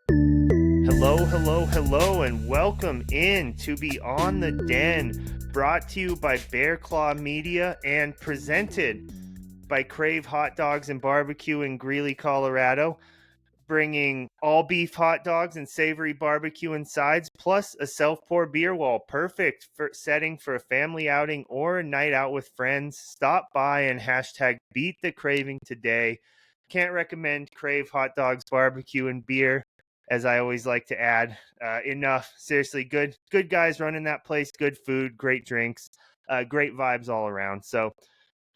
Hello, hello, hello, and welcome in to Beyond the Den, brought to you by Bear Claw Media and presented by Crave Hot Dogs and Barbecue in Greeley, Colorado, bringing all beef hot dogs and savory barbecue and sides, plus a self-pour beer wall, perfect for setting for a family outing or a night out with friends. Stop by and hashtag beat the craving today. Can't recommend Crave Hot Dogs, Barbecue, and Beer, as I always like to add, enough. Seriously, good guys running that place, good food, great drinks, great vibes all around. So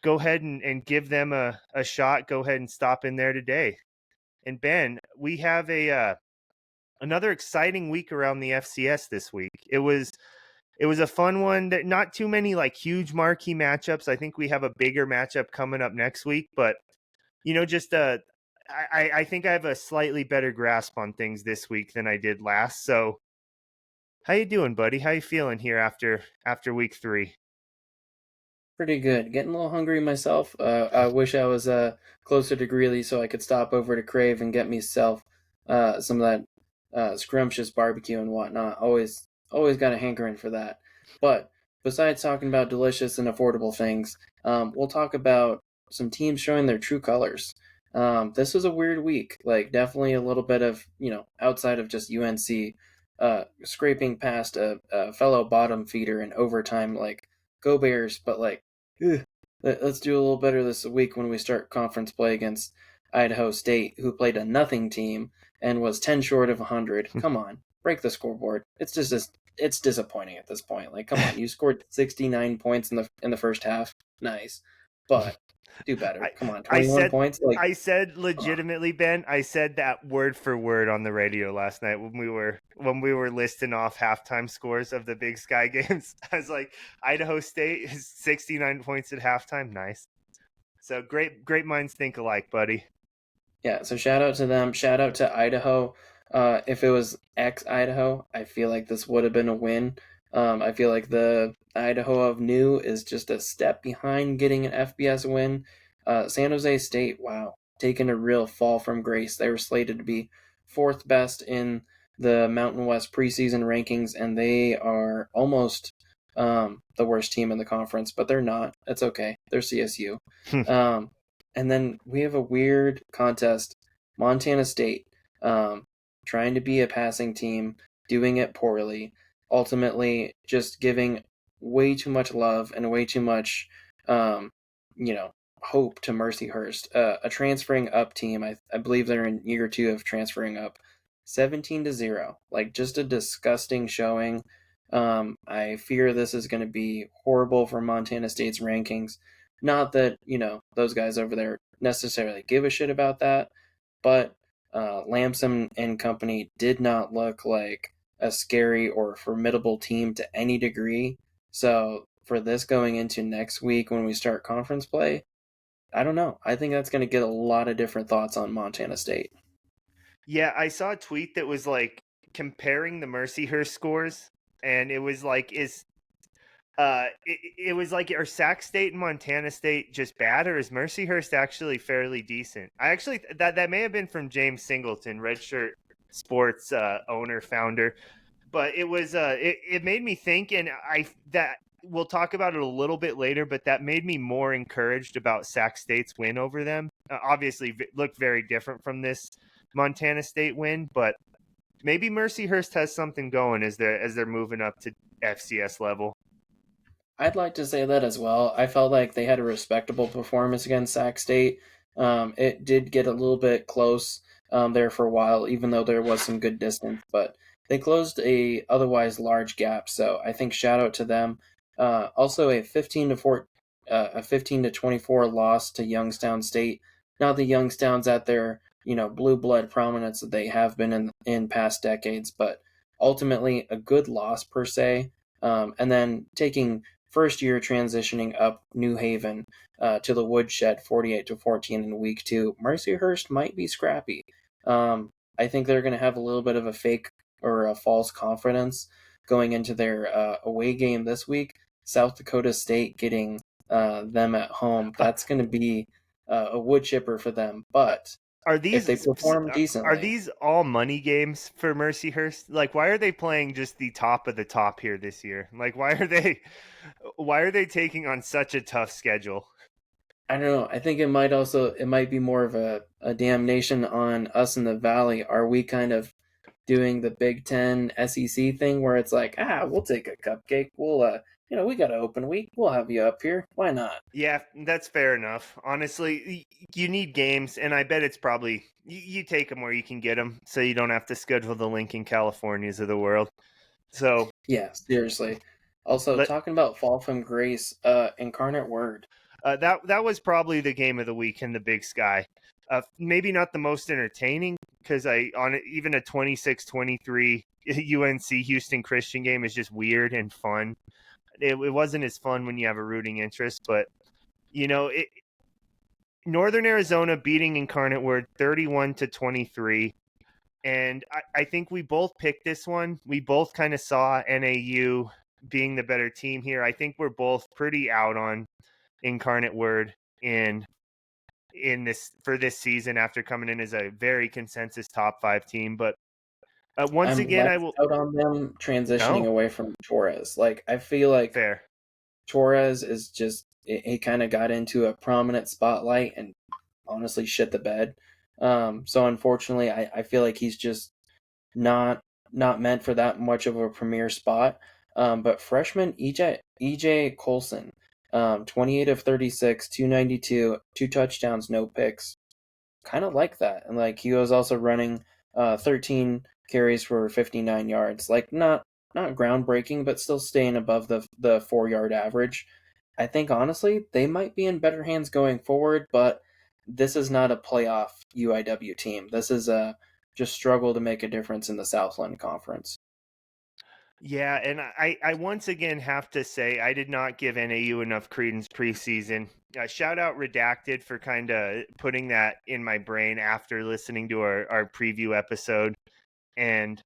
go ahead and give them a shot. Go ahead and stop in there today. And Ben, we have another exciting week around the FCS this week. It was a fun one. That not too many like huge marquee matchups. I think we have a bigger matchup coming up next week, but just I think I have a slightly better grasp on things this week than I did last. So, how you doing, buddy? How you feeling here after week 3? Pretty good. Getting a little hungry myself. I wish I was closer to Greeley so I could stop over to Crave and get myself some of that scrumptious barbecue and whatnot. Always got a hankering for that. But besides talking about delicious and affordable things, we'll talk about some teams showing their true colors. This was a weird week. Like definitely a little bit of outside of just UNC scraping past a fellow bottom feeder in overtime. Like go Bears, but like ugh, let's do a little better this week when we start conference play against Idaho State, who played a nothing team and was 10 short of 100. Come on, break the scoreboard. It's disappointing at this point. Like, come on, you scored 69 points in the first half. Nice, but do better. I Come on, I 21 said points. Like, I said come on. legitimately, Ben. I said that word for word on the radio last night when we were listing off halftime scores of the Big Sky games. I was like, Idaho State is 69 points at halftime. Nice. So great minds think alike, buddy. Yeah, so shout out to them. Shout out to Idaho. If it was ex Idaho, I feel like this would have been a win. I feel like the Idaho of new is just a step behind getting an FBS win. San Jose State, wow, taking a real fall from grace. They were slated to be fourth best in the Mountain West preseason rankings, and they are almost the worst team in the conference, but they're not. It's okay. They're CSU. Um, and then we have a weird contest. Montana State, um, trying to be a passing team, doing it poorly, ultimately just giving way too much love and way too much, um, you know, hope to Mercyhurst, a transferring up team. I believe they're in year 2 of transferring up, 17-0. Like just a disgusting showing. I fear this is going to be horrible for Montana State's rankings. Not that, those guys over there necessarily give a shit about that, but Lamson and company did not look like a scary or formidable team to any degree. So for this going into next week when we start conference play, I don't know. I think that's going to get a lot of different thoughts on Montana State. Yeah, I saw a tweet that was like comparing the Mercyhurst scores, and it was like, it was like, are Sac State and Montana State just bad, or is Mercyhurst actually fairly decent? I actually that may have been from James Singleton, Redshirt Sports owner founder, but it made me think, and I that we'll talk about it a little bit later, but that made me more encouraged about Sac State's win over them. Obviously, looked very different from this Montana State win, but maybe Mercyhurst has something going as they're moving up to FCS level. I'd like to say that as well. I felt like they had a respectable performance against Sac State. It did get a little bit close there for a while, even though there was some good distance, but they closed a otherwise large gap. So I think shout out to them. Also, a 15-24 loss to Youngstown State. Not the Youngstowns at their blue blood prominence that they have been in past decades, but ultimately a good loss per se. And then taking first year transitioning up New Haven to the woodshed 48-14 in week 2. Mercyhurst might be scrappy. I think they're going to have a little bit of a fake or a false confidence going into their away game this week. South Dakota State getting them at home. That's going to be a wood chipper for them. But Are if they these perform are decently. these all money games for Mercyhurst? Like, why are they playing just the top of the top here this year? Like, why are they taking on such a tough schedule? I don't know. I think it might be more of a damnation on us in the valley. Are we kind of doing the Big Ten SEC thing where it's like, we'll take a cupcake. We'll we got an open week. We'll have you up here. Why not? Yeah, that's fair enough. Honestly, you need games, and I bet it's probably you take them where you can get them, so you don't have to schedule the Lincoln Californias of the world. So Yeah, seriously. Also, let talking about Fall from Grace, Incarnate Word. that was probably the game of the week in the Big Sky. Maybe not the most entertaining because I on even a 26-23 UNC Houston Christian game is just weird and fun. It wasn't as fun when you have a rooting interest, but it, Northern Arizona beating Incarnate Word 31-23. And I think we both picked this one. We both kind of saw NAU being the better team here. I think we're both pretty out on Incarnate Word in this for this season after coming in as a very consensus top 5 team. But once I'm again, less I will. out on them transitioning No, away from Torres. Like, I feel like fair. Torres is just he kind of got into a prominent spotlight and honestly shit the bed. So unfortunately, I feel like he's just not not meant for that much of a premier spot. But freshman EJ Colson, 28 of 36, 292, 2 touchdowns, no picks. Kind of like that, and like he was also running 13 carries for 59 yards. Like not groundbreaking, but still staying above the 4 yard average. I think honestly they might be in better hands going forward, but this is not a playoff UIW team. This is a just struggle to make a difference in the Southland Conference. Yeah, and I once again have to say I did not give NAU enough credence preseason. Shout out Redacted for kind of putting that in my brain after listening to our preview episode and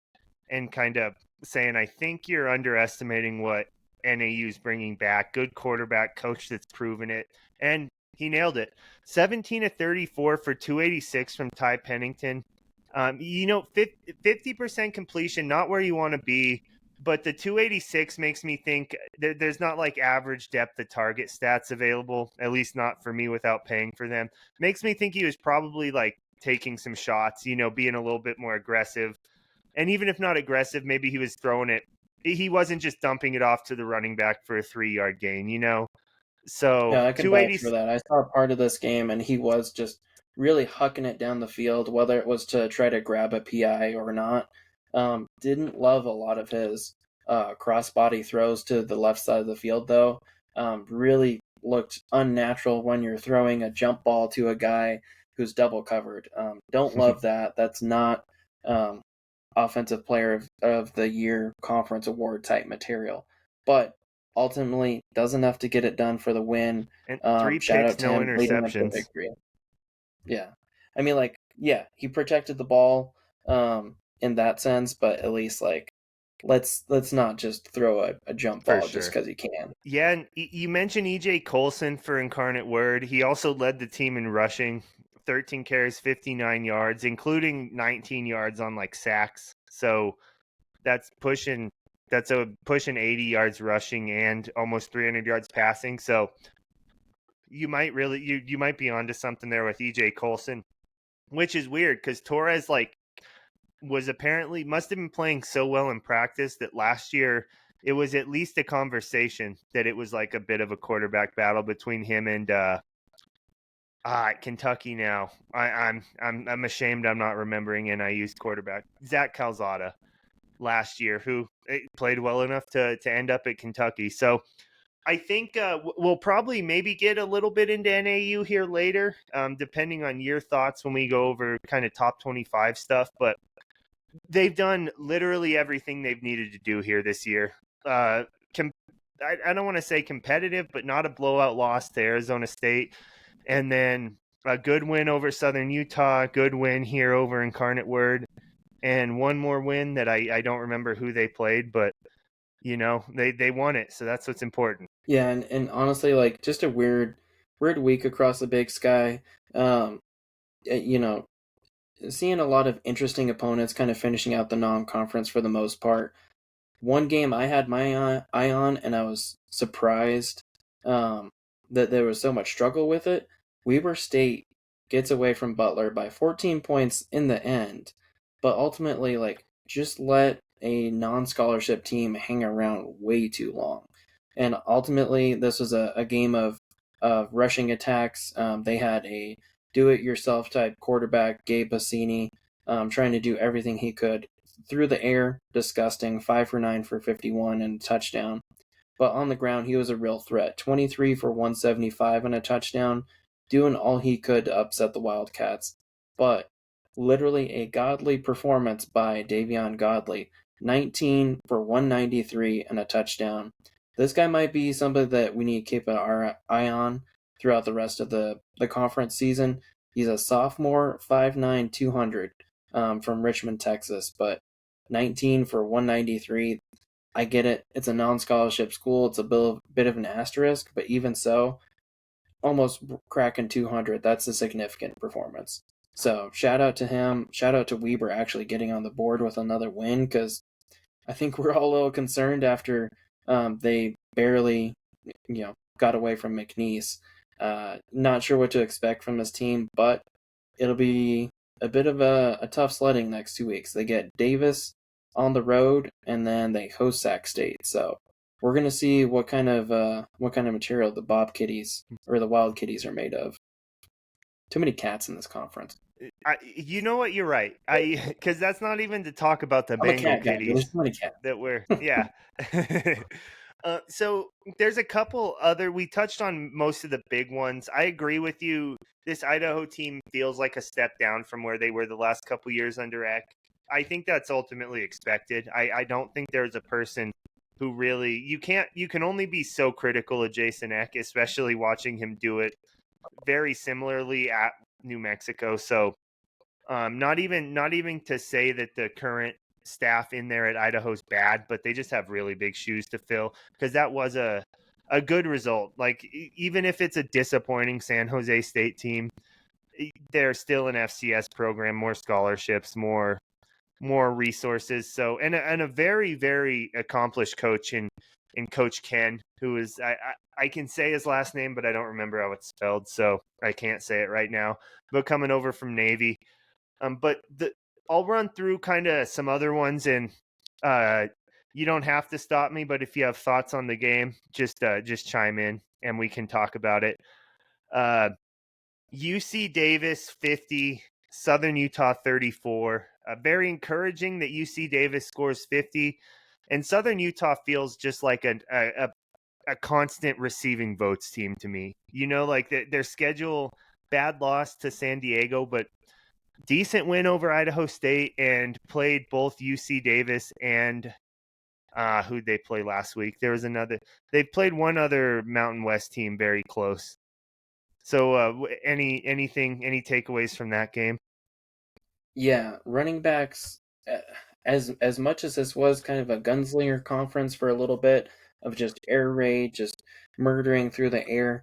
kind of saying I think you're underestimating what NAU's bringing back. Good quarterback coach that's proven it, and he nailed it. 17 of 34 for 286 from Ty Pennington. 50% completion, not where you want to be, but the 286 makes me think there's not like average depth of target stats available, at least not for me without paying for them. Makes me think he was probably like taking some shots, being a little bit more aggressive. And even if not aggressive, maybe he was throwing it. He wasn't just dumping it off to the running back for a 3 yard gain. So Yeah, I can vouch 280. for that. I saw part of this game, and he was just really hucking it down the field, whether it was to try to grab a PI or not. Didn't love a lot of his crossbody throws to the left side of the field, though. Really looked unnatural when you're throwing a jump ball to a guy who's double covered. Don't love that. That's not um, offensive player of the year conference award type material. But ultimately does enough to get it done for the win. And three Shout picks, out to no him leading them to interceptions. victory. Yeah. I mean, like, yeah, he protected the ball in that sense, but at least like let's not just throw a jump For ball just sure. because he can. Yeah, and you mentioned EJ Colson for Incarnate Word. He also led the team in rushing, 13 carries, 59 yards, including 19 yards on like sacks. So that's pushing pushing 80 yards rushing and almost 300 yards passing. So you might really you might be onto something there with EJ Colson, which is weird because Torres like was apparently must have been playing so well in practice that last year it was at least a conversation that it was like a bit of a quarterback battle between him and Kentucky now. I'm ashamed I'm not remembering NIU's quarterback. Zach Calzada last year, who played well enough to end up at Kentucky. So I think we'll probably maybe get a little bit into NAU here later, depending on your thoughts when we go over kind of top 25 stuff. But they've done literally everything they've needed to do here this year. I don't want to say competitive, but not a blowout loss to Arizona State. And then a good win over Southern Utah, good win here over Incarnate Word, and one more win that I don't remember who they played, but they won it, so that's what's important. Yeah, and honestly, like just a weird week across the Big Sky. You know, seeing a lot of interesting opponents kind of finishing out the non-conference for the most part. One game I had my eye on, and I was surprised um, that there was so much struggle with it. Weber State gets away from Butler by 14 points in the end, but ultimately, like, just let a non-scholarship team hang around way too long. And ultimately, this was a game of rushing attacks. They had a do-it-yourself type quarterback, Gabe Bassini, trying to do everything he could through the air, disgusting, 5 for 9 for 51 and a touchdown. But on the ground, he was a real threat. 23 for 175 and a touchdown, doing all he could to upset the Wildcats. But literally a godly performance by Davion Godley. 19 for 193 and a touchdown. This guy might be somebody that we need to keep our eye on throughout the rest of the conference season. He's a sophomore, 5'9", 200 from Richmond, Texas, but 19 for 193. I get it. It's a non-scholarship school. It's a bit of an asterisk, but even so, almost cracking 200. That's a significant performance. So shout out to him. Shout out to Weber actually getting on the board with another win, because I think we're all a little concerned after they barely, got away from McNeese. Not sure what to expect from this team, but it'll be a bit of a tough sledding next 2 weeks. They get Davis on the road, and then they host Sac State. So we're gonna see what kind of material the Bob Kitties or the Wild Kitties are made of. Too many cats in this conference. You know what? You're right. Because that's not even to talk about the I'm a Bengal cat guy, but kitties there's too many cats. that were, yeah. So there's a couple other. We touched on most of the big ones. I agree with you. This Idaho team feels like a step down from where they were the last couple years under Eck. I think that's ultimately expected. I don't think there's a person who really you can only be so critical of Jason Eck, especially watching him do it very similarly at New Mexico. So not even to say that the current staff in there at Idaho is bad, but they just have really big shoes to fill, because that was a good result. Like, even if it's a disappointing San Jose State team, they're still an FCS program, more scholarships, more resources. So, and a very, very accomplished coach in Coach Ken, who is I can say his last name, but I don't remember how it's spelled, so I can't say it right now. But coming over from Navy, but I'll run through kind of some other ones, and you don't have to stop me, but if you have thoughts on the game, just chime in and we can talk about it. UC Davis 50, Southern Utah 34. Very encouraging that UC Davis scores 50, and Southern Utah feels just like a constant receiving votes team to me. Like their schedule, bad loss to San Diego, but decent win over Idaho State, and played both UC Davis and who'd they play last week? There was another. They played one other Mountain West team very close. So, any takeaways from that game? Yeah, running backs. As much as this was kind of a gunslinger conference for a little bit of just air raid, just murdering through the air,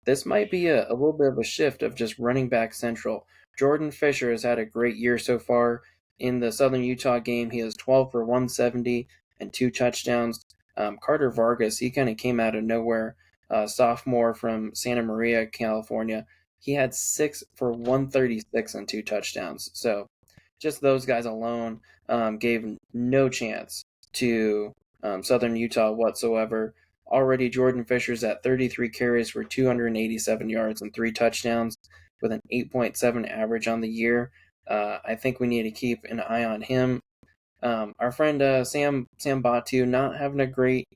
this might be a little bit of a shift of just running back central. Jordan Fisher has had a great year so far. In the Southern Utah game, he has 12 for 170 and 2 touchdowns. Carter Vargas, he kind of came out of nowhere, sophomore from Santa Maria, California. He had 6 for 136 and 2 touchdowns. So just those guys alone gave no chance to Southern Utah whatsoever. Already, Jordan Fisher's at 33 carries for 287 yards and 3 touchdowns with an 8.7 average on the year. I think we need to keep an eye on him. Our friend Sam Batu not having a great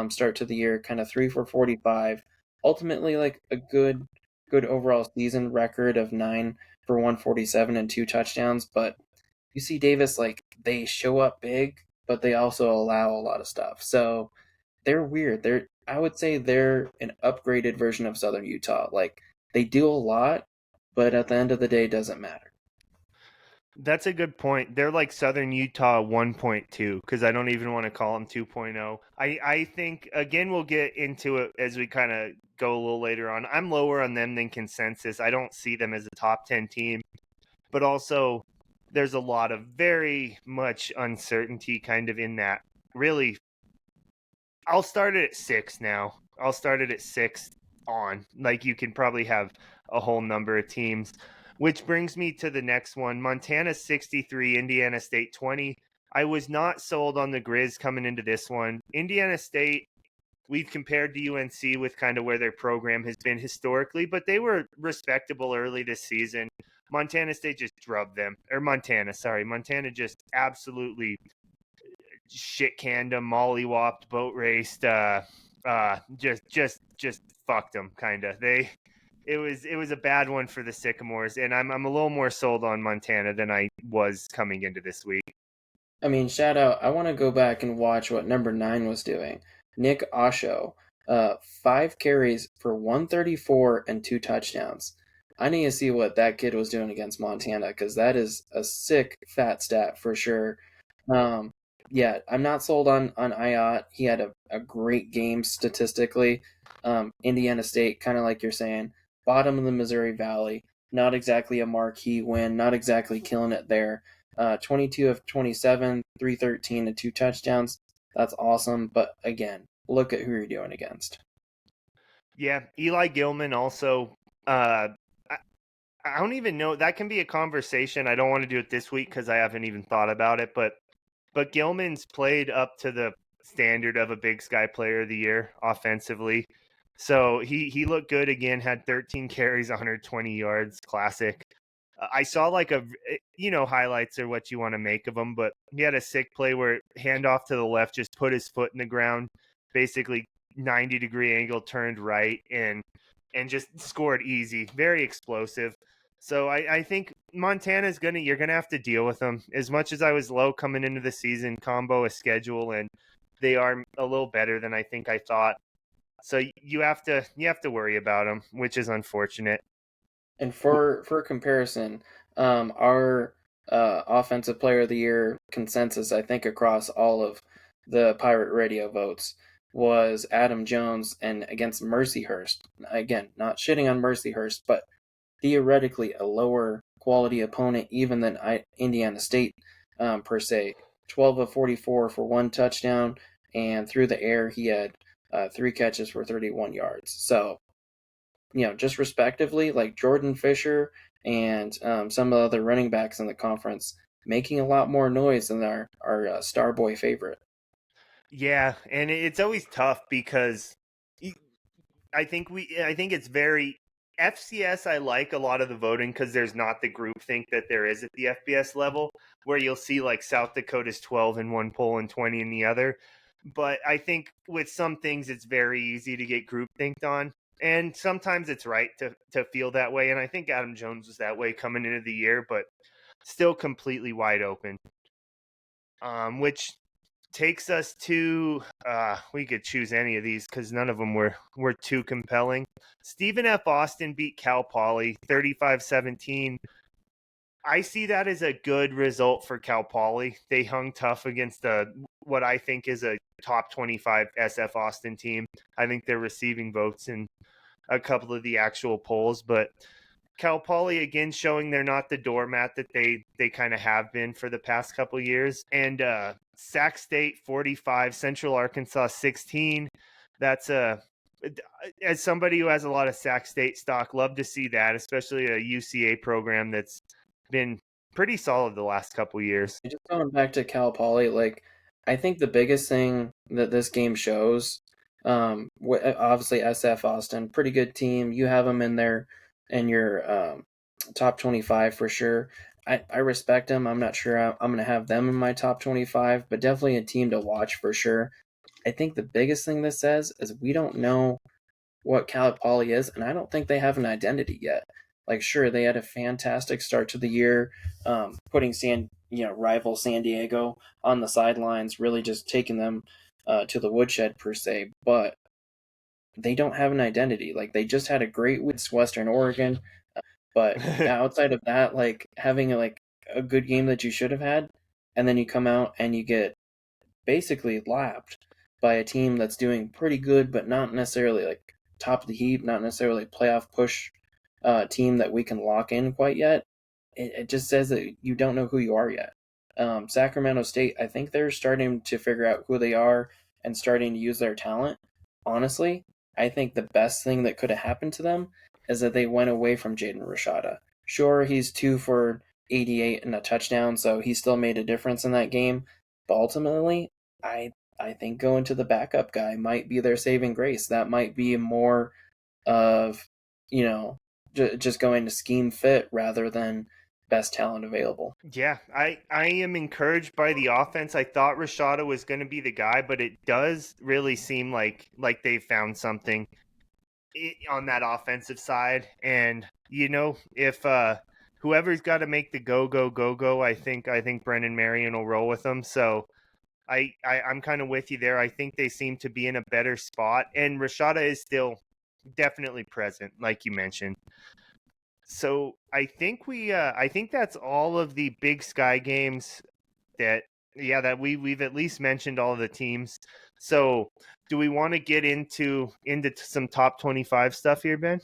start to the year, kind of 3 for 45. Ultimately, like a good overall season record of 9 for 147 and 2 touchdowns. But UC Davis, like, they show up big, but they also allow a lot of stuff. So they're weird. I would say they're an upgraded version of Southern Utah. Like, they do a lot, but at the end of the day, it doesn't matter. That's a good point. They're like Southern Utah 1.2, because I don't even want to call them 2.0. I think, again, we'll get into it as we kind of go a little later on. I'm lower on them than consensus. I don't see them as a top 10 team, but also there's a lot of very much uncertainty kind of in that. Really, I'll start it at 6 now. I'll start it at 6 on. Like, you can probably have a whole number of teams. Which brings me to the next one. Montana 63, Indiana State 20. I was not sold on the Grizz coming into this one. Indiana State, we've compared to UNC with kind of where their program has been historically, but they were respectable early this season. Montana State just drubbed them. Montana just absolutely shit canned them, mollywopped, boat raced, just fucked them, kind of. It was a bad one for the Sycamores, and I'm a little more sold on Montana than I was coming into this week. I mean, shout out. I want to go back and watch what number 9 was doing. Nick Osho, 5 carries for 134 and 2 touchdowns. I need to see what that kid was doing against Montana because that is a sick fat stat for sure. Um, yeah, I'm not sold on Ayat. He had a great game statistically. Indiana State, kind of like you're saying, bottom of the Missouri Valley. Not exactly a marquee win. Not exactly killing it there. 22 of 27, 313 and 2 touchdowns. That's awesome. But again, look at who you're doing against. Yeah, Eli Gilman also. I don't even know. That can be a conversation. I don't want to do it this week because I haven't even thought about it. But Gilman's played up to the standard of a Big Sky Player of the Year offensively. So he looked good again. Had 13 carries, 120 yards. Classic. I saw like highlights are what you want to make of him, but he had a sick play where handoff to the left, just put his foot in the ground, basically 90-degree angle, turned right, and just scored easy. Very explosive. So I think Montana's you're gonna have to deal with them. As much as I was low coming into the season, combo a schedule, and they are a little better than I think I thought. So you have to worry about them, which is unfortunate. And for comparison, our offensive player of the year consensus, I think across all of the Pirate Radio votes, was Adam Jones, and against Mercyhurst. Again, not shitting on Mercyhurst, but theoretically a lower quality opponent even than Indiana State per se. 12 of 44 for 1 touchdown, and through the air he had 3 catches for 31 yards. So just respectively, like Jordan Fisher and some of the other running backs in the conference, making a lot more noise than our star boy favorite. Yeah, and it's always tough because I think it's very FCS. I like a lot of the voting because there's not the groupthink that there is at the FBS level, where you'll see like South Dakota's 12 in one poll and 20 in the other. But I think with some things, it's very easy to get groupthinked on. And sometimes it's right to feel that way. And I think Adam Jones was that way coming into the year, but still completely wide open. Which takes us to we could choose any of these because none of them were too compelling. Stephen F. Austin beat Cal Poly 35-17. I see that as a good result for Cal Poly. They hung tough against what I think is a top 25 SF Austin team. I think they're receiving votes in a couple of the actual polls, but Cal Poly again showing they're not the doormat that they kind of have been for the past couple of years. And Sac State 45, Central Arkansas 16. That's as somebody who has a lot of Sac State stock, love to see that, especially a UCA program that's been pretty solid the last couple of years. Just going back to Cal Poly, like I think the biggest thing that this game shows, obviously SF Austin, pretty good team. You have them in there in your top 25 for sure. I respect them. I'm not sure I'm going to have them in my top 25, but definitely a team to watch for sure. I think the biggest thing this says is we don't know what Cal Poly is, and I don't think they have an identity yet. Like, sure, they had a fantastic start to the year, putting rival San Diego on the sidelines, really just taking them to the woodshed per se. But they don't have an identity. Like, they just had a great week against Western Oregon, but outside of that, like having a good game that you should have had, and then you come out and you get basically lapped by a team that's doing pretty good, but not necessarily like top of the heap, not necessarily playoff push team that we can lock in quite yet. it just says that you don't know who you are yet. Sacramento State, I think they're starting to figure out who they are and starting to use their talent. Honestly, I think the best thing that could have happened to them is that they went away from Jaden Rashada. Sure, he's 2 for 88 and a touchdown, so he still made a difference in that game. But ultimately, I I think going to the backup guy might be their saving grace. That might be more of, you know, just going to scheme fit rather than best talent available. Yeah, I am encouraged by the offense. I thought Rashada was going to be the guy, but it does really seem like they found something on that offensive side. And if whoever's got to make the go, I think Brendan Marion will roll with them. So I'm kind of with you there. I think they seem to be in a better spot, and Rashada is still definitely present, like you mentioned. So I think that's all of the Big Sky games that we've at least mentioned all of the teams. So do we want to get into some top 25 stuff here, Ben?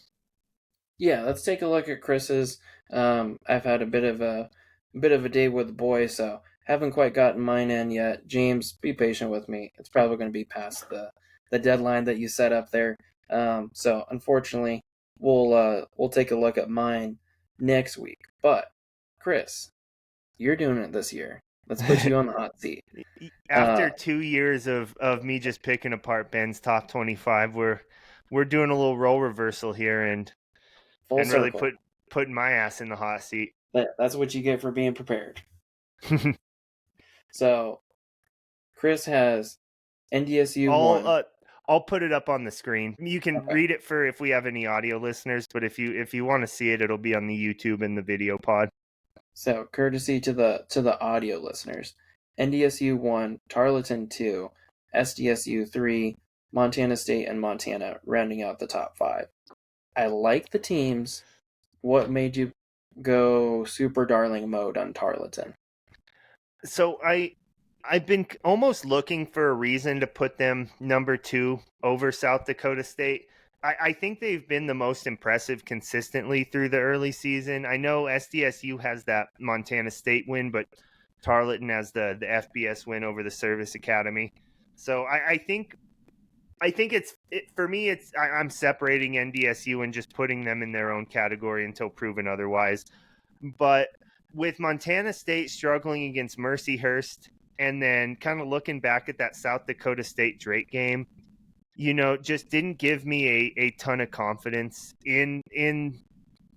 Yeah, let's take a look at Chris's. I've had a bit of a day with the boys, so haven't quite gotten mine in yet. James, be patient with me. It's probably going to be past the deadline that you set up there. So unfortunately, we'll take a look at mine next week. But Chris, you're doing it this year. Let's put you on the hot seat. Uh, After 2 years of me just picking apart Ben's top 25, we're doing a little role reversal here Full and really circle. putting my ass in the hot seat. That's what you get for being prepared. So Chris has NDSU I'll one. uh I'll put it up on the screen. You can Okay. read it for if we have any audio listeners, but if you want to see it, it'll be on the YouTube and the video pod. So courtesy to the audio listeners, NDSU 1, Tarleton 2, SDSU 3, Montana State and Montana rounding out the top 5. I like the teams. What made you go super darling mode on Tarleton? So I've been almost looking for a reason to put them number 2 over South Dakota State. I think they've been the most impressive consistently through the early season. I know SDSU has that Montana State win, but Tarleton has the FBS win over the Service Academy. So I think for me. I'm separating NDSU and just putting them in their own category until proven otherwise. But with Montana State struggling against Mercyhurst, and then kind of looking back at that South Dakota State Drake game, just didn't give me a ton of confidence in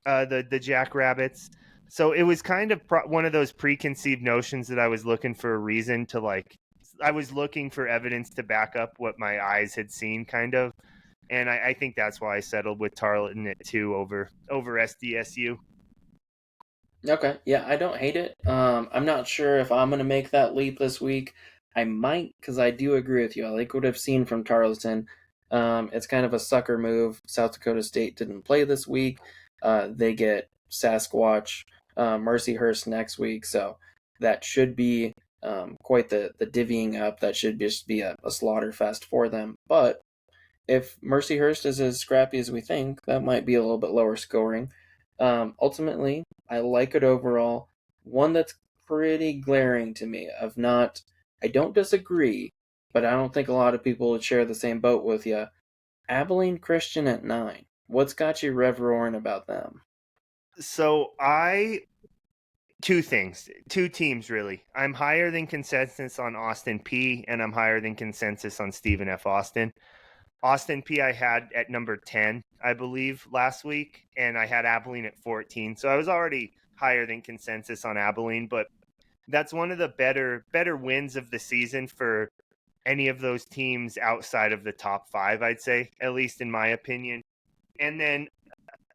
the Jackrabbits. So it was kind of one of those preconceived notions that I was looking for a reason to like. I was looking for evidence to back up what my eyes had seen, kind of, and I think that's why I settled with Tarleton at 2 over SDSU. Okay, yeah, I don't hate it. I'm not sure if I'm gonna make that leap this week. I might, because I do agree with you. I like what I've seen from Tarleton. It's kind of a sucker move. South Dakota State didn't play this week. They get Sasquatch, Mercyhurst next week, so that should be quite the divvying up. That should just be a slaughter fest for them. But if Mercyhurst is as scrappy as we think, that might be a little bit lower scoring. Ultimately, I like it overall. One that's pretty glaring to me of not, I don't disagree, but I don't think a lot of people would share the same boat with you. Abilene Christian at 9. What's got you rev roaring about them? So two things, two teams really. I'm higher than consensus on Austin P, and I'm higher than consensus on Stephen F. Austin. Austin P I had at number 10, I believe, last week, and I had Abilene at 14. So I was already higher than consensus on Abilene, but that's one of the better wins of the season for any of those teams outside of the top 5, I'd say, at least in my opinion. And then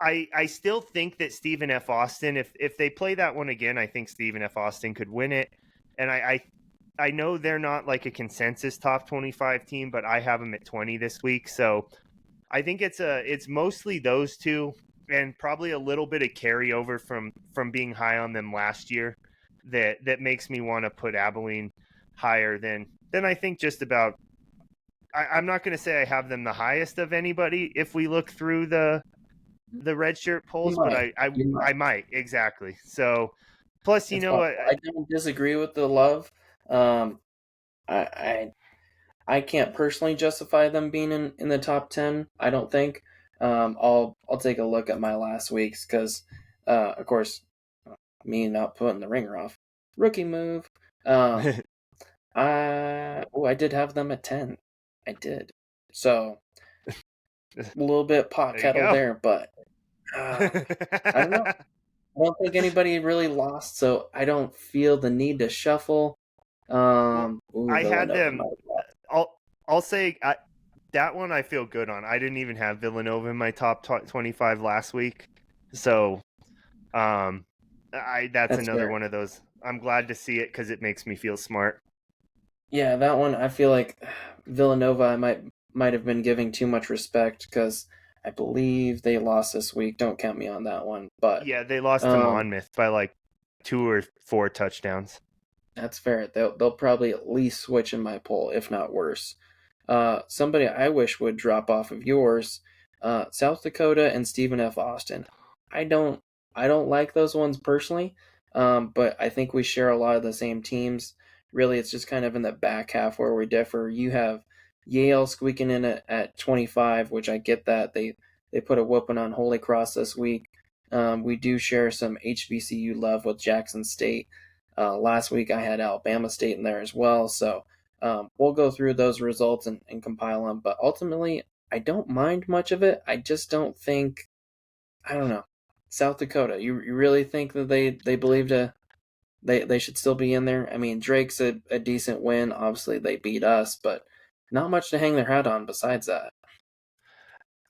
I still think that Stephen F. Austin, if they play that one again, I think Stephen F. Austin could win it. And I know they're not like a consensus top 25 team, but I have them at 20 this week. So I think it's mostly those two, and probably a little bit of carryover from being high on them last year that makes me want to put Abilene higher than I think just about. I'm not going to say I have them the highest of anybody if we look through the red shirt You polls, but might. You I might. might exactly. So plus, It's possible. I don't disagree with the love. Um, I I can't personally justify them being in the top 10. I don't think. I'll take a look at my last week's because, of course, me not putting the ringer off, rookie move. Um, I did have them at 10. I did. So a little bit pot there you kettle go. there, but I don't know. I don't think anybody really lost, so I don't feel the need to shuffle. Well, I had Villanova them. might have lost. I'll say that one I feel good on. I didn't even have Villanova in my top 25 last week, so um, I that's That's another fair. one of those. I'm glad to see it because it makes me feel smart. Yeah, that one I feel like Villanova I might have been giving too much respect because I believe they lost this week. Don't count me on that one, but Yeah, they lost to um, Monmouth by like 2 or 4 touchdowns. that's fair. They'll probably at least switch in my poll, if not worse. Somebody I wish would drop off of yours, South Dakota and Stephen F. Austin. I don't I don't like those ones personally, but I think we share a lot of the same teams. Really, it's just kind of in the back half where we differ. You have Yale squeaking in at 25, which I get that they put a whooping on Holy Cross this week. We do share some HBCU love with Jackson State. Last week I had Alabama State in there as well, so we'll go through those results and compile them. But ultimately, I don't mind much of it. I just don't think, I don't know. South Dakota, you really think that they believe they should still be in there? I mean, Drake's a decent win. Obviously, they beat us, but not much to hang their hat on besides that.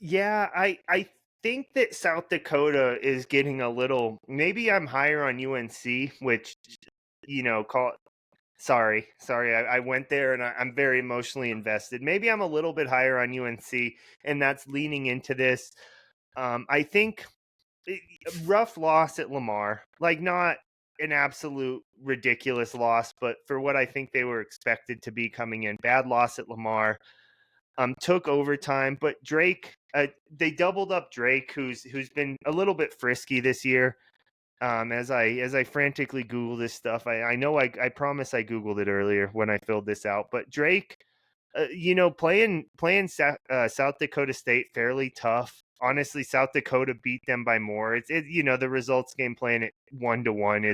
Yeah, I think that South Dakota is getting a little. Maybe I'm higher on UNC, which call. Sorry, I went there and I'm very emotionally invested. Maybe I'm a little bit higher on UNC, and that's leaning into this. I think rough loss at Lamar, like not an absolute ridiculous loss, but for what I think they were expected to be coming in, bad loss at Lamar. Took overtime, but Drake, they doubled up Drake, who's been a little bit frisky this year. As I frantically Google this stuff, I know I promise I Googled it earlier when I filled this out, but Drake, playing South Dakota State fairly tough. Honestly, South Dakota beat them by more. The results game playing it 1-1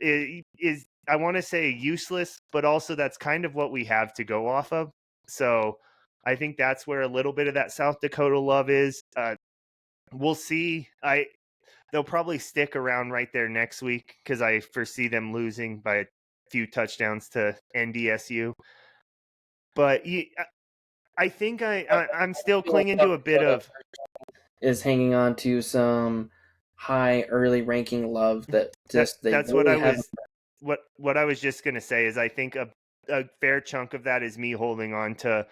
is I want to say useless, but also that's kind of what we have to go off of. So I think that's where a little bit of that South Dakota love is. We'll see. They'll probably stick around right there next week because I foresee them losing by a few touchdowns to NDSU. But I think I'm still I feel like clinging South to a bit Dakota of is hanging on to some high early ranking love that just they that's what really I haven't. was what I was just gonna say is I think a fair chunk of that is me holding on to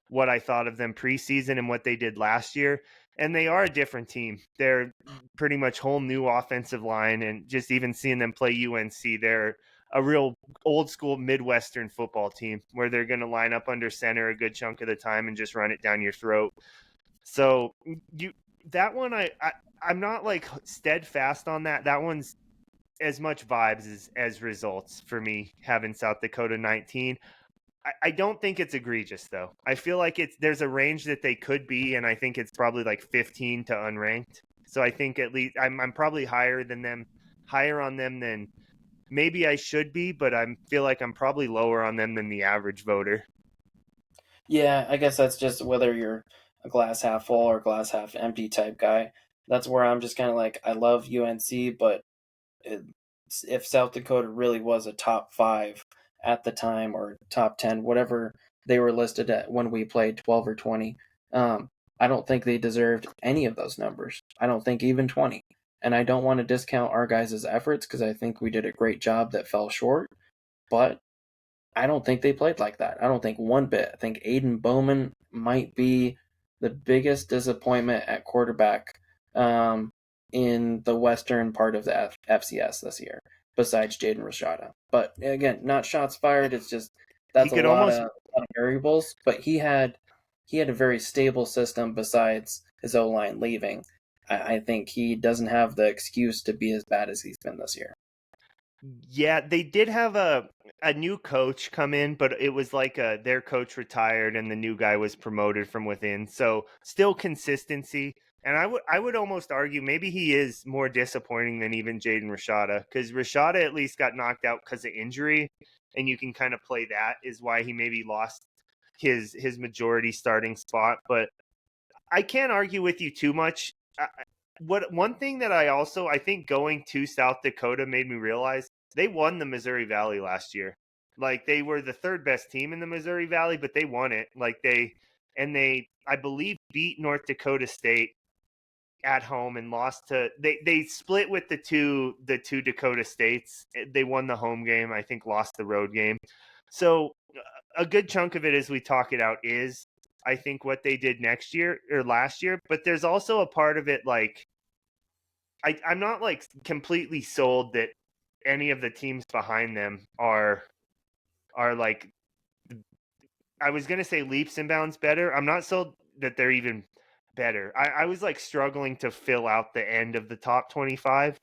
what I thought of them preseason and what they did last year. And they are a different team. They're pretty much whole new offensive line, and just even seeing them play UNC, they're a real old school Midwestern football team where they're going to line up under center a good chunk of the time and just run it down your throat. So you that one I'm not like steadfast on that. That one's as much vibes as results for me having South Dakota 19. I don't think it's egregious though. I feel like there's a range that they could be, and I think it's probably like 15 to unranked. So I think at least I'm probably higher on them than maybe I should be, but I feel like I'm probably lower on them than the average voter. Yeah, I guess that's just whether you're a glass half full or glass half empty type guy. That's where I'm just kind of like, I love UNC, but it, if South Dakota really was a top five at the time or top 10, whatever they were listed at when we played 12 or 20, I don't think they deserved any of those numbers. I don't think even 20. And I don't want to discount our guys' efforts because I think we did a great job that fell short. But I don't think they played like that. I don't think one bit. I think Aiden Bowman might be the biggest disappointment at quarterback um, in the western part of the FCS this year, besides Jaden Rashada. But again, not shots fired. It's just He that's a could almost lot of variables. But he had a very stable system besides his O line leaving. I think he doesn't have the excuse to be as bad as he's been this year. Yeah, they did have a new coach come in, but it was like their coach retired and the new guy was promoted from within. So still consistency. And I would almost argue maybe he is more disappointing than even Jaden Rashada, because Rashada at least got knocked out because of injury, and you can kind of play that is why he maybe lost his majority starting spot. But I can't argue with you too much. What one thing that I think going to South Dakota made me realize they won the Missouri Valley last year. Like they were the third best team in the Missouri Valley, but they won it. Like they I believe beat North Dakota State at home and lost to they split with the two Dakota States. They won the home game, I think lost the road game. So a good chunk of it as we talk it out is I think what they did next year or last year, but there's also a part of it like I'm not like completely sold that any of the teams behind them are like I was gonna say leaps and bounds better. I'm not sold that they're even better. I was like struggling to fill out the end of the top 25,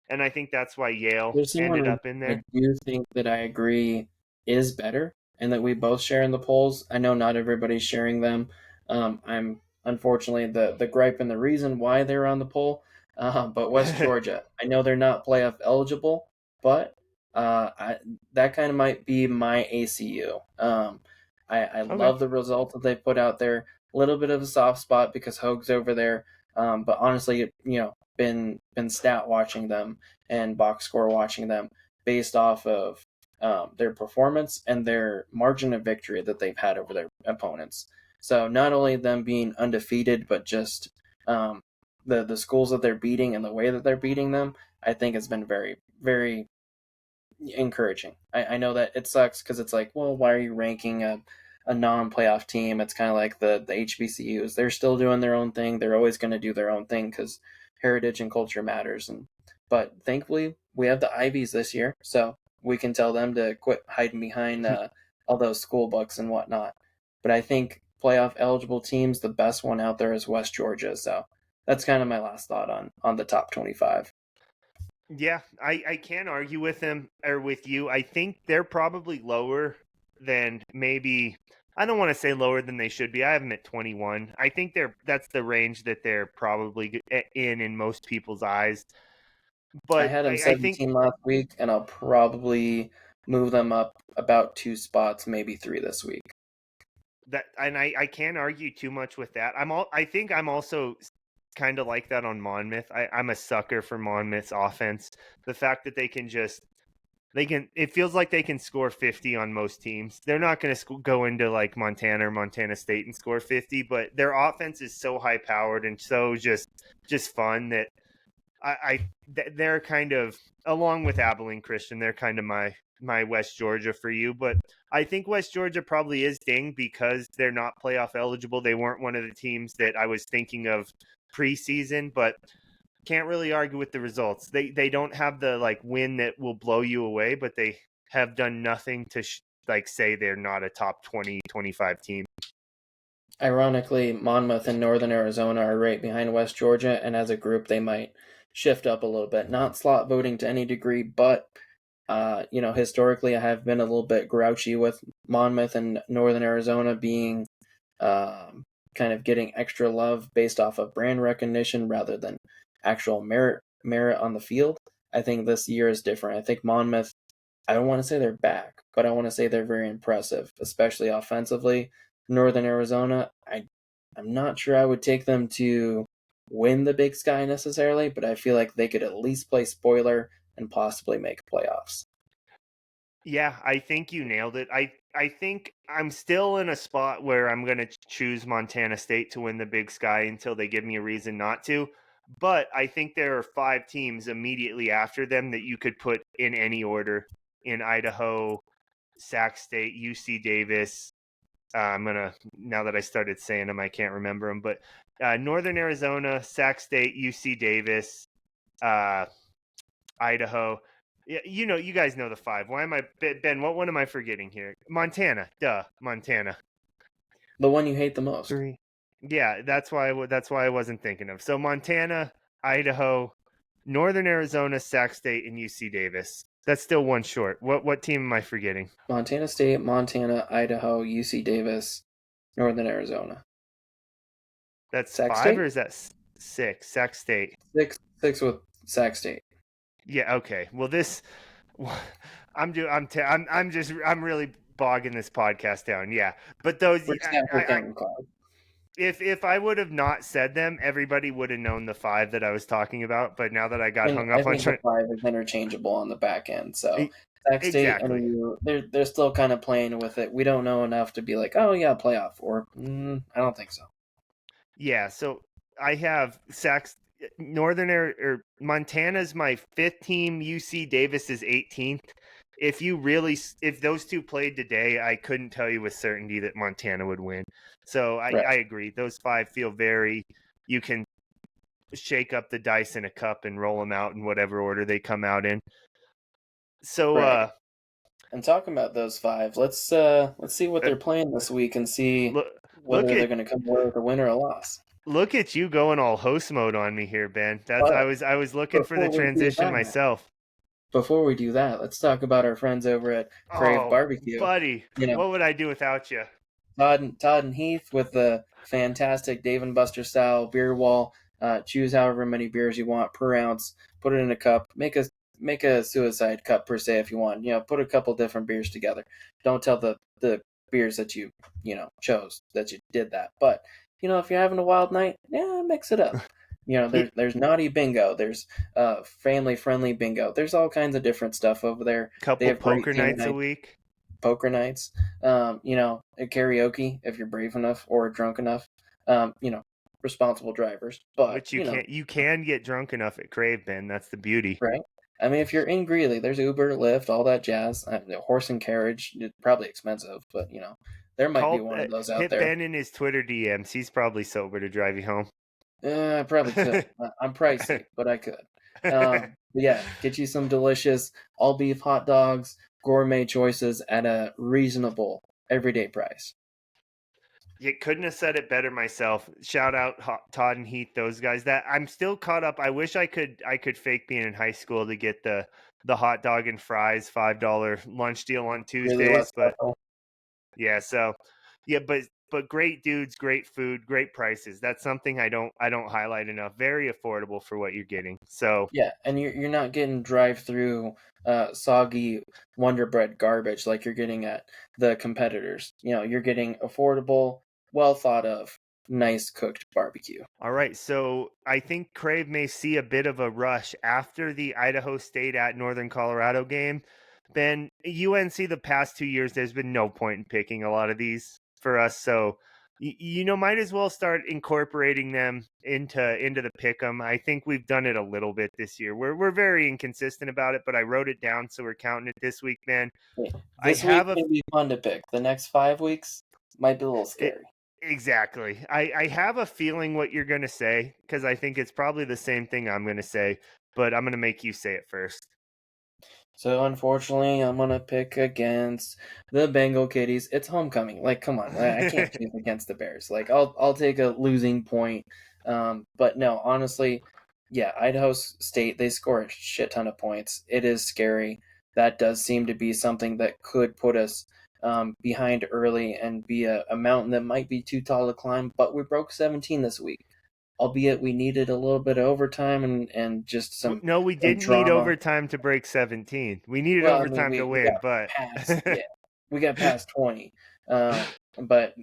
and I think that's why Yale There's ended someone up in I there. do think that I agree is better and that we both share in the polls. I know not everybody's sharing them. I'm unfortunately the gripe and the reason why they're on the poll. But West Georgia, I know they're not playoff eligible, but that kind of might be my ACU. I Okay. love the result that they put out there. A little bit of a soft spot because Hoag's over there, but honestly, been stat watching them and box score watching them based off of their performance and their margin of victory that they've had over their opponents. So not only them being undefeated, but just um, the schools that they're beating and the way that they're beating them, I think has been very very encouraging. I know that it sucks because it's like, well, why are you ranking a non-playoff team? It's kind of like the HBCUs. They're still doing their own thing. They're always going to do their own thing because heritage and culture matters. But thankfully we have the Ivies this year, so we can tell them to quit hiding behind all those school books and whatnot. But I think playoff eligible teams, the best one out there is West Georgia. So that's kind of my last thought on the top 25. Yeah, I can't argue with them or with you. I think they're probably lower than maybe I don't want to say lower than they should be. I have them at 21. I think that's the range that they're probably in most people's eyes. I But had them I think 17 last week, and I'll probably move them up about 2 spots, maybe 3 this week. that, and I can't argue too much with that. I think I'm also kind of like that on Monmouth. I'm a sucker for Monmouth's offense. The fact that it feels like they can score 50 on most teams. They're not going to go into like Montana or Montana State and score 50, but their offense is so high powered and so just fun that they're kind of along with Abilene Christian. They're kind of my West Georgia for you, but I think West Georgia probably is dinged because they're not playoff eligible. They weren't one of the teams that I was thinking of preseason, but can't really argue with the results. They don't have the like win that will blow you away, but they have done nothing to like say they're not a top 20-25 team. Ironically, Monmouth and Northern Arizona are right behind West Georgia, and as a group, they might shift up a little bit. Not slot voting to any degree, but historically, I have been a little bit grouchy with Monmouth and Northern Arizona being kind of getting extra love based off of brand recognition rather than actual merit on the field. I think this year is different. I think Monmouth, I don't want to say they're back, but I want to say they're very impressive, especially offensively. Northern Arizona, I'm not sure I would take them to win the Big Sky necessarily, but I feel like they could at least play spoiler and possibly make playoffs. Yeah, I think you nailed it. I think I'm still in a spot where I'm going to choose Montana State to win the Big Sky until they give me a reason not to. But I think there are 5 teams immediately after them that you could put in any order in Idaho, Sac State, UC Davis. I'm gonna now that I started saying them, I can't remember them, but Northern Arizona, Sac State, UC Davis, uh, Idaho. Yeah, you guys know the 5. Why am I Ben? What one am I forgetting here? Montana, duh, Montana. The one you hate the most. 3. Yeah, that's why I wasn't thinking of. So Montana, Idaho, Northern Arizona, Sac State, and UC Davis. That's still one short. What team am I forgetting? Montana State, Montana, Idaho, UC Davis, Northern Arizona. That's Sac five or State? is that six? Sac State. Six with Sac State. Yeah. Okay. Well, this I'm really bogging this podcast down. Yeah, but those We're sample counting cloud. if I would have not said them, everybody would have known the five that I was talking about. But now that I got hung I up on think the trying, 5 is interchangeable on the back end. So Sac State and exactly. they're still kind of playing with it. We don't know enough to be like, oh yeah, playoff. Or I don't think so. Yeah, so I have Sax Northern or Montana's my fifth team. UC Davis is 18th. If those two played today, I couldn't tell you with certainty that Montana would win. So Right. I agree. Those five feel very. You can shake up the dice in a cup and roll them out in whatever order they come out in. So Right. And talking about those 5, let's see what they're playing this week and see look look whether they're at going to come away with a win or a loss. look at you going all host mode on me here, Ben. That's But I was looking for the before we do transition that, myself. let's talk about our friends over at Crave Oh, Barbecue. buddy, You know, what would I do without you? Todd and Heath with the fantastic Dave and Buster style beer wall. Choose however many beers you want per ounce. Put it in a cup. Make a suicide cup per se if you want. Put a couple different beers together. Don't tell the beers that you chose that you did that. But if you're having a wild night, yeah, mix it up. There's naughty bingo. There's family friendly bingo. There's all kinds of different stuff over there. They Couple have great poker game nights a nights, week, poker nights, at karaoke if you're brave enough or drunk enough, responsible drivers. But, which you can get drunk enough at Crave, Ben. That's the beauty. right? I mean, if you're in Greeley, there's Uber, Lyft, all that jazz. Horse and carriage, it's probably expensive, but, there might be Call one of those out hit there. Ben in his Twitter DMs. He's probably sober to drive you home. I probably could. I'm pricey, but I could. But yeah, get you some delicious all beef hot dogs, gourmet choices at a reasonable everyday price. You couldn't have said it better myself. Shout out Todd and Heath, those guys. That I'm still caught up. I wish I could fake being in high school to get the hot dog and fries $5 lunch deal on Really Tuesdays, less but special. yeah, so yeah, but great dudes, great food, great prices. That's something I don't highlight enough. Very affordable for what you're getting. So Yeah, and you're not getting drive-through soggy Wonder Bread garbage like you're getting at the competitors. You're getting affordable, well thought of, nice cooked barbecue. all right, so I think Crave may see a bit of a rush after the Idaho State at Northern Colorado game. Ben, UNC the past 2 years, there's been no point in picking a lot of these for us. So, might as well start incorporating them into the pick 'em. I think we've done it a little bit this year. We're very inconsistent about it, but I wrote it down, so we're counting it this week, man. Yeah. I This week's have a gonna be fun to pick. The next 5 weeks might be a little it, scary. exactly. I have a feeling what you're gonna say because I think it's probably the same thing I'm gonna say, but I'm gonna make you say it first. So unfortunately, I'm gonna pick against the Bengal Kitties. It's homecoming. Like, come on, I can't choose against the Bears. Like, I'll take a losing point. But no, honestly, yeah, Idaho State, they score a shit ton of points. It is scary. That does seem to be something that could put us behind early and be a mountain that might be too tall to climb. But we broke 17 this week, albeit we needed a little bit of overtime and just No, we some didn't need drama. overtime to break 17. We needed Well, I mean, overtime to we win, got but past, yeah, we got past 20. But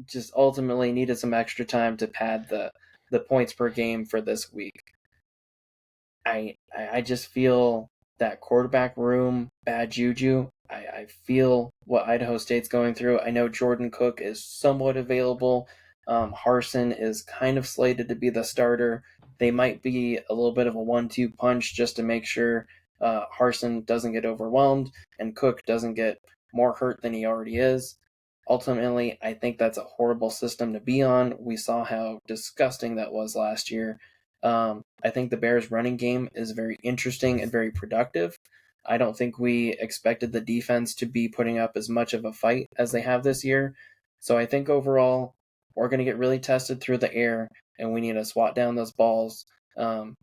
just ultimately needed some extra time to pad the points per game for this week. I just feel that quarterback room bad juju. I feel what Idaho State's going through. I know Jordan Cook is somewhat available. Harson is kind of slated to be the starter. They might be a little bit of a 1-2 punch just to make sure Harson doesn't get overwhelmed and Cook doesn't get more hurt than he already is. Ultimately, I think that's a horrible system to be on. We saw how disgusting that was last year. I think the Bears' running game is very interesting and very productive. I don't think we expected the defense to be putting up as much of a fight as they have this year. So I think overall, we're going to get really tested through the air, and we need to swat down those balls,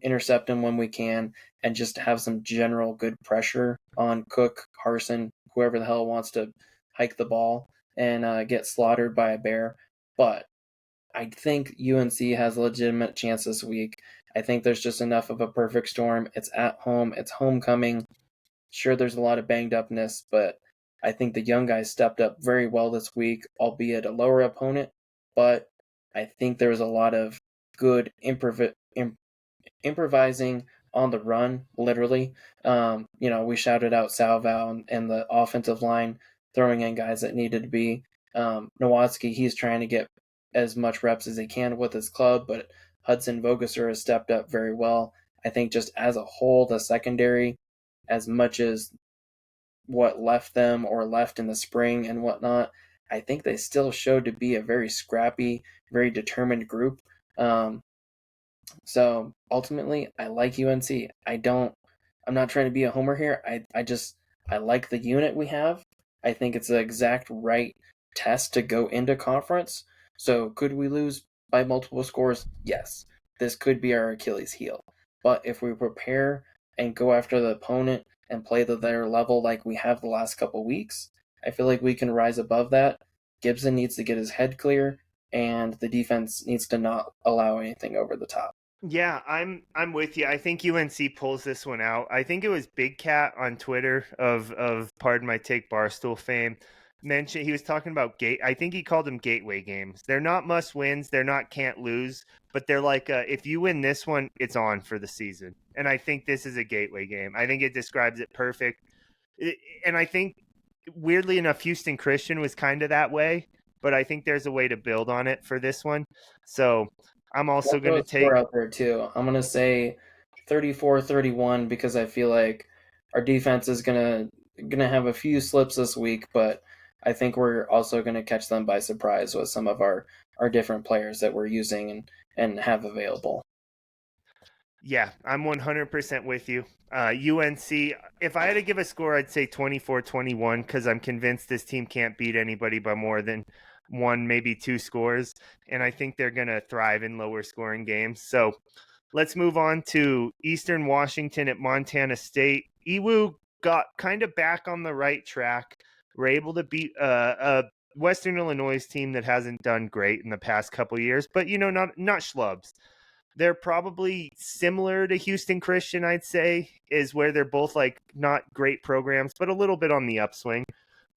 intercept them when we can, and just have some general good pressure on Cook, Harson, whoever the hell wants to hike the ball and get slaughtered by a bear. But I think UNC has a legitimate chance this week. I think there's just enough of a perfect storm. It's at home, it's homecoming. Sure, there's a lot of banged upness, but I think the young guys stepped up very well this week, albeit a lower opponent. But I think there was a lot of good improvising on the run, literally. We shouted out Salvo and the offensive line throwing in guys that needed to be. Nowatzki, he's trying to get as much reps as he can with his club, but Hudson Vogesser has stepped up very well. I think just as a whole, the secondary, as much as what left them or left in the spring and whatnot, I think they still showed to be a very scrappy, very determined group. So ultimately, I like UNC. I'm not trying to be a homer here. I like the unit we have. I think it's the exact right test to go into conference. So could we lose by multiple scores? Yes. This could be our Achilles heel. But if we prepare and go after the opponent and play their level like we have the last couple weeks, I feel like we can rise above that. Gibson needs to get his head clear, and the defense needs to not allow anything over the top. Yeah, I'm with you. I think UNC pulls this one out. I think it was Big Cat on Twitter of Pardon My Take Barstool fame mentioned he was talking about I think he called them gateway games. They're not must wins, they're not can't lose, but they're like if you win this one, it's on for the season. And I think this is a gateway game. I think it describes it perfect. And I think weirdly enough Houston Christian was kind of that way, but I think there's a way to build on it for this one. So I'm also going to take out there too. I'm going to say 34-31 because I feel like our defense is going to have a few slips this week, but I think we're also going to catch them by surprise with some of our different players that we're using and have available. Yeah, I'm 100% with you. UNC, if I had to give a score, I'd say 24-21 because I'm convinced this team can't beat anybody by more than one, maybe two scores. And I think they're going to thrive in lower scoring games. So let's move on to Eastern Washington at Montana State. EWU got kind of back on the right track. We're able to beat a Western Illinois team that hasn't done great in the past couple of years, but not schlubs. They're probably similar to Houston Christian, I'd say, is where they're both like not great programs, but a little bit on the upswing.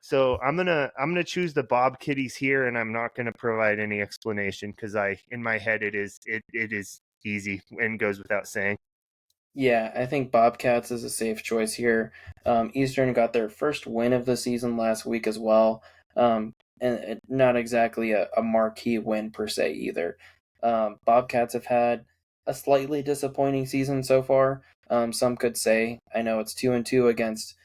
So I'm gonna choose the Bob Kitties here, and I'm not gonna provide any explanation because in my head it is easy and goes without saying. Yeah, I think Bobcats is a safe choice here. Eastern got their first win of the season last week as well, and not exactly a marquee win per se either. Bobcats have had a slightly disappointing season so far. Some could say, I know it's 2-2 against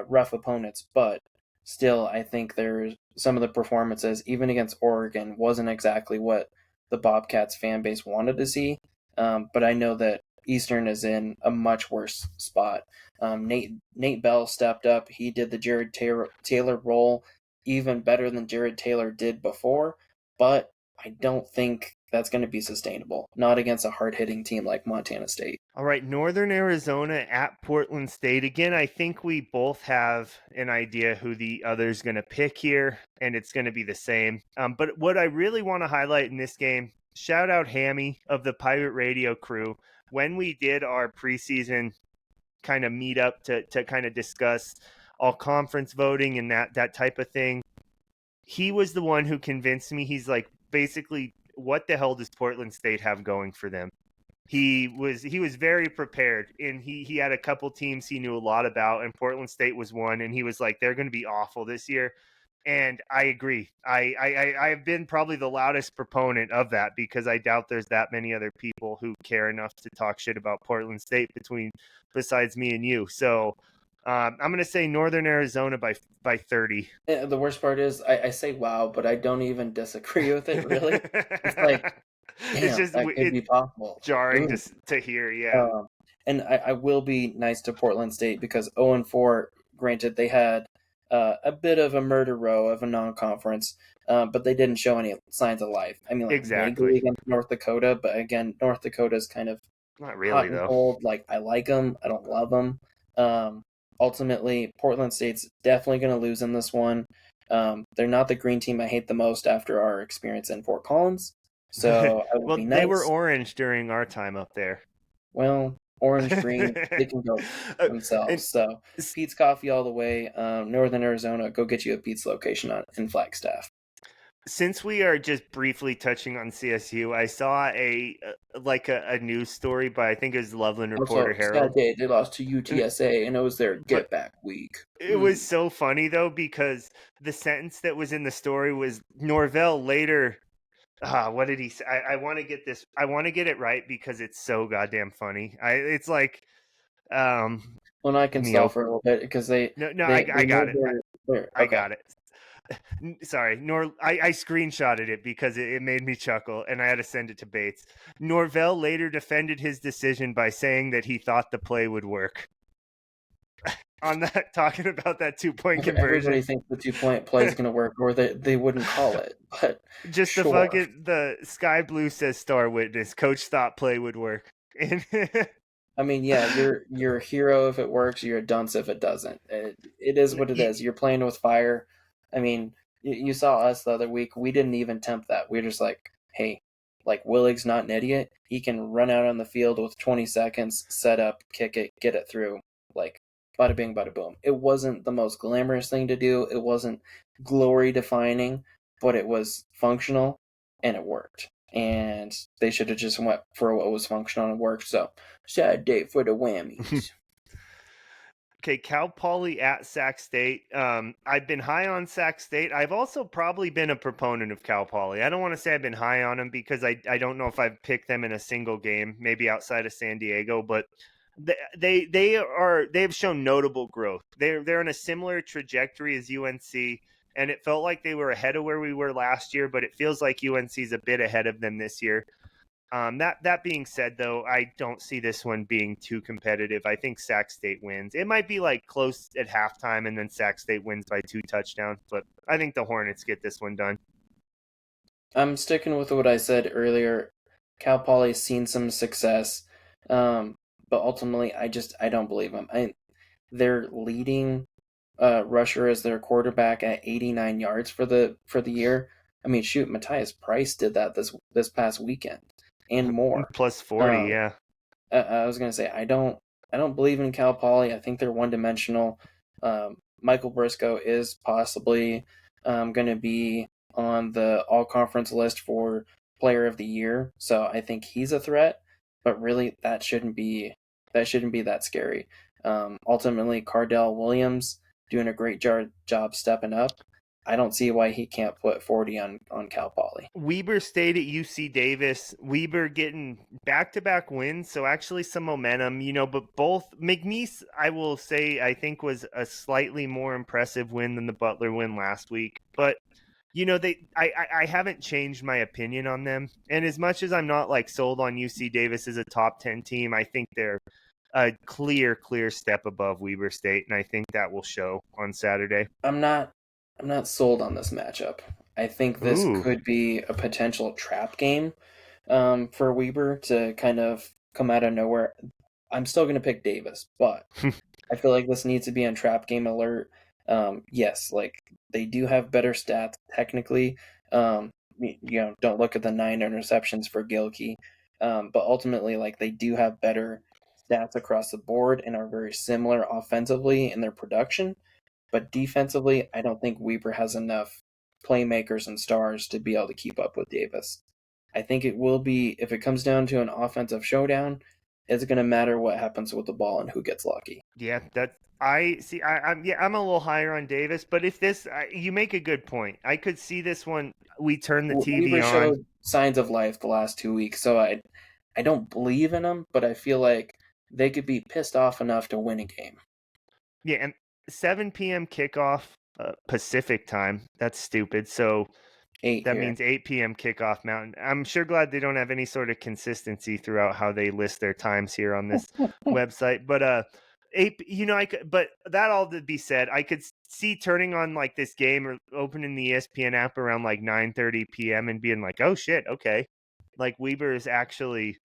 rough opponents, but still, I think there's some of the performances, even against Oregon, wasn't exactly what the Bobcats fan base wanted to see. But I know that Eastern is in a much worse spot. Nate Bell stepped up. He did the Jared Taylor role even better than Jared Taylor did before, but I don't think that's going to be sustainable. Not against a hard-hitting team like Montana State. All right, Northern Arizona at Portland State. Again, I think we both have an idea who the other's going to pick here, and it's going to be the same. But what I really want to highlight in this game, shout out Hammy of the Pirate Radio crew. When we did our preseason kind of meet up to kind of discuss all conference voting and that type of thing, he was the one who convinced me. He's like, basically, what the hell does Portland State have going for them? He was very prepared, and he had a couple teams he knew a lot about, and Portland State was one, and he was like, they're going to be awful this year. And I agree. I've been probably the loudest proponent of that because I doubt there's that many other people who care enough to talk shit about Portland State besides me and you. So I'm going to say Northern Arizona by 30. Yeah, the worst part is I say wow, but I don't even disagree with it, really. It's like, damn, it's just that could be possible. jarring to hear, yeah. And I will be nice to Portland State because 0-4, granted, they had a bit of a murder row of a non-conference, but they didn't show any signs of life. I mean, like vaguely Exactly. against North Dakota, but again, North Dakota's kind of Not hot really and though. cold. Like I like them, I don't love them. Ultimately, Portland State's definitely going to lose in this one. They're not the green team I hate the most after our experience in Fort Collins. So I will Well, be they were nice. orange during our time up there. Well, orange green, they can go And themselves. So Pete's Coffee all the way. Northern Arizona, go get you a Pete's location in Flagstaff. since we are just briefly touching on CSU, I saw a news story by, I think it was Loveland Reporter Also, sad Herald. day, they lost to UTSA, and it was their But get back week. it was so funny though, because the sentence that was in the story was Norvell later. What did he say? I want to get this. I want to get it right because it's so goddamn funny. It's like, Well, I can give me stall open. for a little bit because they No, they I they got made it. their I okay. got it. Sorry, I screenshotted it because it made me chuckle, and I had to send it to Bates. Norvell later defended his decision by saying that he thought the play would work. On that, talking about that 2 point Everybody conversion, thinks the 2 point play is going to work, or they wouldn't call it. But just sure. the Sky Blue says star witness. Coach thought play would work. And I mean, yeah, you're a hero if it works. You're a dunce if it doesn't. It is what it is. You're playing with fire. I mean, you saw us the other week. We didn't even tempt that. We are just like, hey, like Willig's not an idiot. He can run out on the field with 20 seconds, set up, kick it, get it through. Like, bada bing, bada boom. It wasn't the most glamorous thing to do. It wasn't glory defining, but it was functional and it worked. And they should have just went for what was functional and worked. So sad day for the whammies. Okay, Cal Poly at Sac State. I've been high on Sac State. I've also probably been a proponent of Cal Poly. I don't want to say I've been high on them because I don't know if I've picked them in a single game, maybe outside of San Diego, but they've shown notable growth. They're in a similar trajectory as UNC, and it felt like they were ahead of where we were last year, but it feels like UNC is a bit ahead of them this year. That being said, though, I don't see this one being too competitive. I think Sac State wins. It might be like close at halftime, and then Sac State wins by 2 touchdowns. But I think the Hornets get this one done. I'm sticking with what I said earlier. Cal Poly's seen some success, but ultimately, I don't believe them. Their leading rusher is their quarterback at 89 yards for the year. I mean, shoot, Matthias Price did that this past weekend and more. Plus 40, Um, yeah. I was gonna say I don't believe in Cal Poly. I think they're one dimensional. Michael Briscoe is possibly going to be on the all conference list for player of the year, so I think he's a threat. But really, that shouldn't be that scary. Ultimately, Cardell Williams doing a great job stepping up. I don't see why he can't put 40 on Cal Poly. Weber stayed at UC Davis. Weber getting back-to-back wins, so actually some momentum, but both McNeese, I will say, I think was a slightly more impressive win than the Butler win last week. But I haven't changed my opinion on them. And as much as I'm not like sold on UC Davis as a top 10 team, I think they're a clear step above Weber State, and I think that will show on Saturday. I'm not sold on this matchup. I think this Ooh. could be a potential trap game for Weber to kind of come out of nowhere. I'm still going to pick Davis, but I feel like this needs to be on trap game alert. Yes, like they do have better stats technically. Don't look at the 9 interceptions for Gilkey, but ultimately, like they do have better stats across the board and are very similar offensively in their production. But defensively, I don't think Weber has enough playmakers and stars to be able to keep up with Davis. I think it will be, if it comes down to an offensive showdown, it's going to matter what happens with the ball and who gets lucky. Yeah, that I see. I'm a little higher on Davis, but if this, you make a good point. I could see this one. We turn the TV Weber on. showed signs of life the last 2 weeks, so I don't believe in them, but I feel like they could be pissed off enough to win a game. Yeah, and 7 p.m. kickoff Pacific time. That's stupid. So 8 that here. means 8 p.m. kickoff Mountain. I'm sure glad they don't have any sort of consistency throughout how they list their times here on this website. But but that all to be said, I could see turning on like this game or opening the ESPN app around like 9:30 p.m. and being like, oh shit, okay, like Weber is actually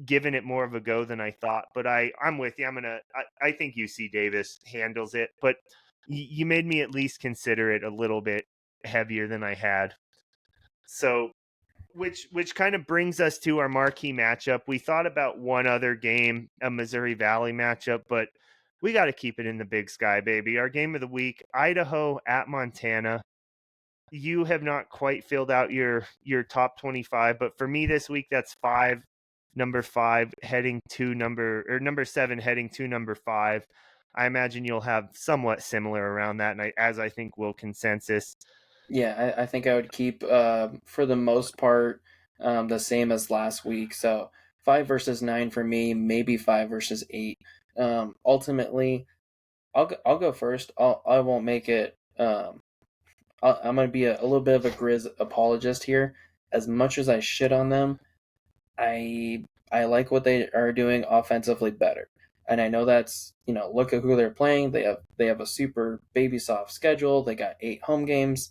giving it more of a go than I thought. But I'm with you. I think UC Davis handles it, but you made me at least consider it a little bit heavier than I had. So which kind of brings us to our marquee matchup. We thought about one other game, a Missouri Valley matchup, but we got to keep it in the Big Sky, baby. Our game of the week, Idaho at Montana. You have not quite filled out your top 25, but for me this week that's 5, number 5 heading to number 7 heading to number 5. I imagine you'll have somewhat similar around that, and I think we'll consensus. Yeah, I think I would keep, for the most part, the same as last week. So 5 versus 9 for me, maybe 5 versus 8. Ultimately, I'll go first. I won't make it. I'm gonna be a little bit of a Grizz apologist here. As much as I shit on them, I like what they are doing offensively better. And I know that's, look at who they're playing. They have a super baby soft schedule. They got 8 home games.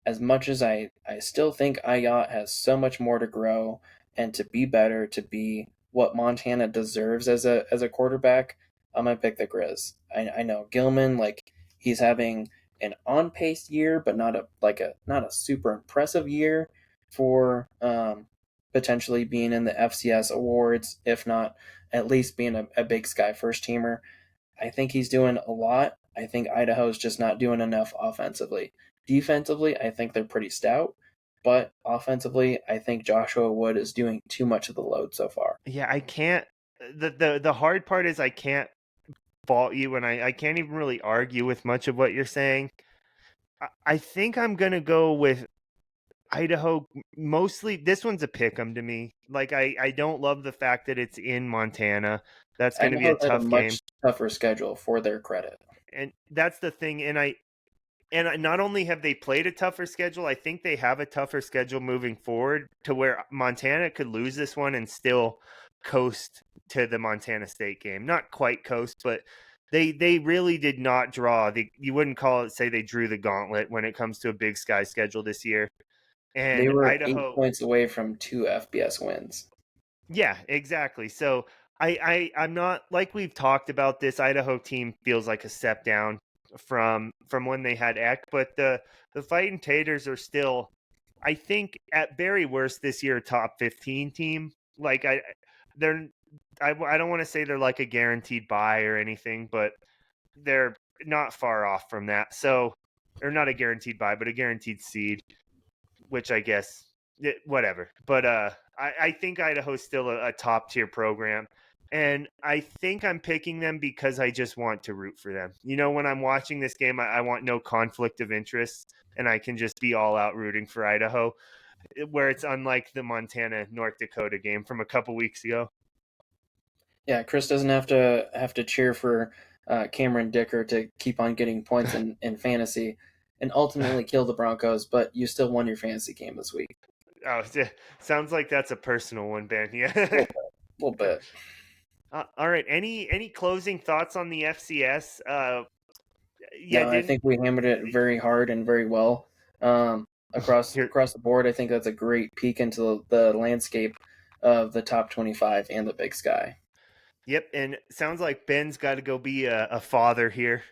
As much as I still think IOT has so much more to grow and to be better, to be what Montana deserves as a quarterback, I'm gonna pick the Grizz. I know Gilman, like, he's having an on pace year, but not a super impressive year for potentially being in the FCS awards, if not at least being a Big Sky first teamer. I think he's doing a lot. I think Idaho's just not doing enough offensively. Defensively, I think they're pretty stout, but offensively, I think Joshua Wood is doing too much of the load so far. Yeah, I can't. The hard part is I can't fault you, and I can't even really argue with much of what you're saying. I think I'm gonna go with Idaho. Mostly, this one's a pick 'em to me. Like I don't love the fact that it's in Montana. That's gonna be a Idaho's had a tough game, much tougher schedule for their credit. and that's the thing. Not only have they played a tougher schedule, I think they have a tougher schedule moving forward to where Montana could lose this one and still coast to the Montana State game. Not quite coast, but they really did not draw. You wouldn't call it, say they drew the gauntlet when it comes to a Big Sky schedule this year. They And were eight Idaho, points away from 2 FBS wins. yeah, exactly. So I'm not, like we've talked about, this Idaho team feels like a step down from when they had Eck, but the Fighting Taters are still, I think, at very worst this year, a top 15 team. Like they're I don't want to say they're like a guaranteed buy or anything, but they're not far off from that. So, or not a guaranteed buy, but a guaranteed seed, which I guess whatever. But I think Idaho's still a top tier program. And I think I'm picking them because I just want to root for them. When I'm watching this game, I want no conflict of interest, and I can just be all out rooting for Idaho, where it's unlike the Montana North Dakota game from a couple weeks ago. Yeah, Chris doesn't have to cheer for Cameron Dicker to keep on getting points in fantasy and ultimately kill the Broncos, but you still won your fantasy game this week. Oh, sounds like that's a personal one, Ben. A Yeah. little bit. A little bit. All right. Any closing thoughts on the FCS? Yeah, No, I didn't think we hammered it very hard and very well. Across here. across the board, I think that's a great peek into the landscape of the top 25 and the Big Sky. Yep, and sounds like Ben's got to go be a father here.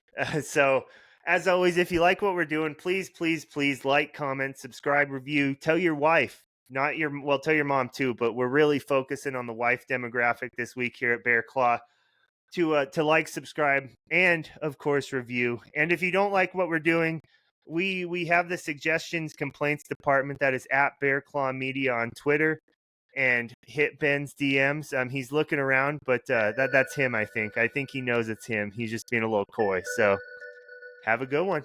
So, as always, if you like what we're doing, please, please, please like, comment, subscribe, review. Tell your wife, not your well, tell your mom too. But we're really focusing on the wife demographic this week here at Bear Claw. To like, subscribe, and of course review. And if you don't like what we're doing, we have the suggestions complaints department that is at Bear Claw Media on Twitter, and hit Ben's DMs. He's looking around, but that's him. I think he knows it's him. He's just being a little coy. So have a good one.